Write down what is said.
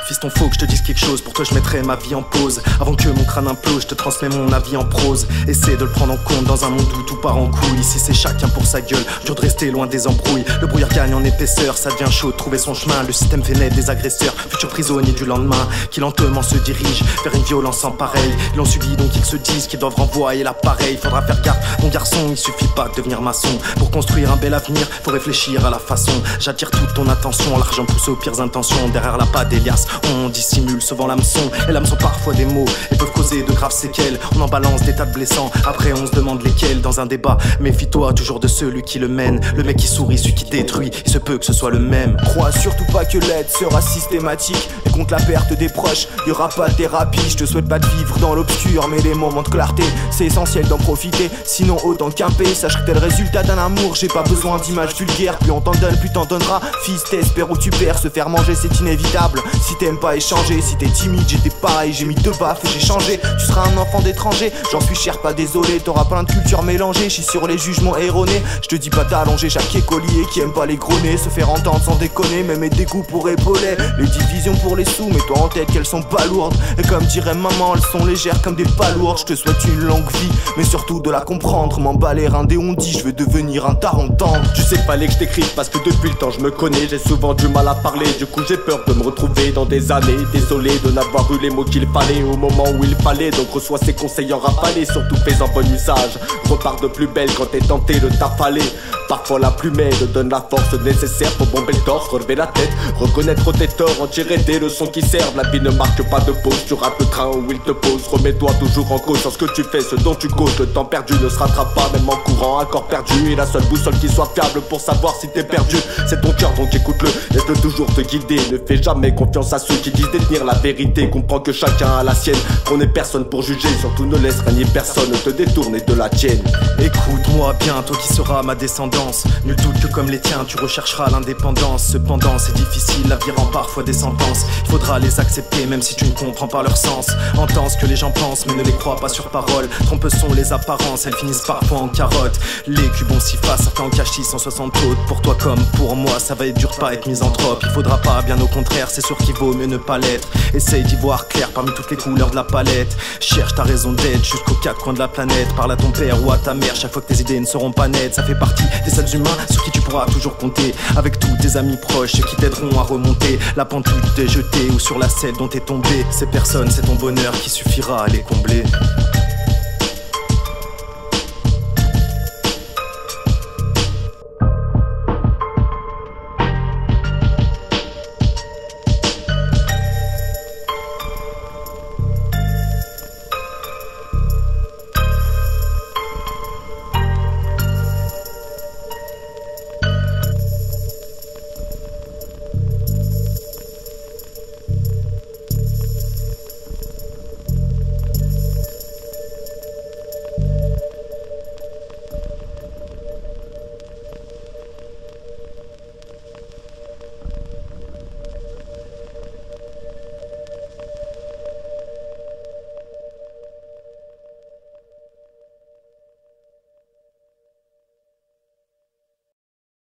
Fiston, faut que je te dise quelque chose, pour toi je mettrai ma vie en pause. Avant que mon crâne implose, je te transmets mon avis en prose. Essaie de le prendre en compte dans un monde où tout part en couille. Ici c'est chacun pour sa gueule, dur de rester loin des embrouilles. Le brouillard gagne en épaisseur, ça devient chaud de trouver son chemin. Le système fait naître des agresseurs, futurs prisonniers du lendemain, qui lentement se dirigent vers une violence sans pareil. Ils l'ont subi donc ils se disent qu'ils doivent renvoyer l'appareil. Faudra faire gaffe, mon garçon, il suffit pas de devenir maçon. Pour construire un bel avenir, faut réfléchir à la façon. J'attire toute ton attention, l'argent pousse aux pires intentions. Derrière la patte d'Elias, on dissimule souvent l'hameçon. Et l'âme sont parfois des mots et peuvent causer de graves séquelles. On en balance des tas de blessants, après on se demande lesquels. Dans un débat, méfie-toi toujours de celui qui le mène. Le mec qui sourit, celui qui détruit, il se peut que ce soit le même. Crois surtout pas que l'aide sera systématique. Et contre la perte des proches, y'aura pas de thérapie. Je te souhaite pas de vivre dans l'obscur, mais les moments de clarté, c'est essentiel d'en profiter. Sinon autant qu'un paix, sache que t'es le résultat d'un amour. J'ai pas besoin d'images vulgaires, plus on t'en donne, plus t'en donneras. Fils, t'espères ou tu perds, se faire manger c'est inévitable. Si t'aimes pas échanger, si t'es timide, j'étais pareil, j'ai mis 2 baffes et j'ai changé. Tu seras un enfant d'étranger, j'en suis cher, pas désolé. T'auras plein de cultures mélangées, j'suis sur les jugements erronés. Je te dis pas d'allonger chaque écolier qui aime pas les gros nez. Se faire entendre sans déconner, même mettre des coups pour épauler. Les divisions pour les sous, mets-toi en tête qu'elles sont pas lourdes. Et comme dirait maman, elles sont légères comme des palourdes. Je te souhaite une longue vie, mais surtout de la comprendre. M'emballer un dé on dit, je veux devenir un tarantan. Tu sais fallait que je t'écrive parce que depuis le temps je me connais. J'ai souvent du mal à parler, du coup j'ai peur de me retrouver dans des années. Désolé de n'avoir eu les mots qu'il fallait au moment où il fallait. Donc reçois ces conseils en rafalé, surtout fais-en bon usage. Repars de plus belle quand t'es tenté de t'affaler. Parfois la plumée te donne la force nécessaire pour bomber le torse, relever la tête, reconnaître tes torts, en tirer des leçons qui servent. La vie ne marque pas de pause, tu rates le train où il te pose. Remets-toi toujours en cause sur ce que tu fais, ce dont tu causes. Le temps perdu ne se rattrape pas, même en courant, un corps perdu. Et la seule boussole qui soit fiable pour savoir si t'es perdu, c'est ton cœur, donc écoute-le, laisse-le toujours te guider. Ne fais jamais confiance à ceux qui disent détenir la vérité. Comprends que chacun a la sienne, qu'on est personne pour juger. Surtout ne laisse régner personne, te détourner de la tienne. Écoute-moi bien, toi qui seras ma descendance. Nul doute que comme les tiens, tu rechercheras l'indépendance. Cependant, c'est difficile, la vie rend parfois des sentences. Il faudra les accepter, même si tu ne comprends pas leur sens. Entends ce que les gens pensent, mais ne les crois pas sur parole. Trompes sont les apparences, elles finissent parfois en carotte. Les cubes ont si face, certains en cachent 160 autres. Pour toi comme pour moi, ça va être dur pas être misanthrope. Il faudra pas, bien au contraire, c'est sûr qu'il vaut mieux ne pas l'être. Essaye d'y voir clair parmi toutes les couleurs de la palette. Cherche ta raison d'être jusqu'aux 4 coins de la planète. Parle à ton père ou à ta mère, chaque fois que tes idées ne seront pas nettes. Ça fait partie des seuls humains sur qui tu pourras toujours compter. Avec tous tes amis proches, ceux qui t'aideront à remonter la pente où tu t'es jeté ou sur la selle dont t'es tombé. Ces personnes, c'est ton bonheur qui suffira à les combler.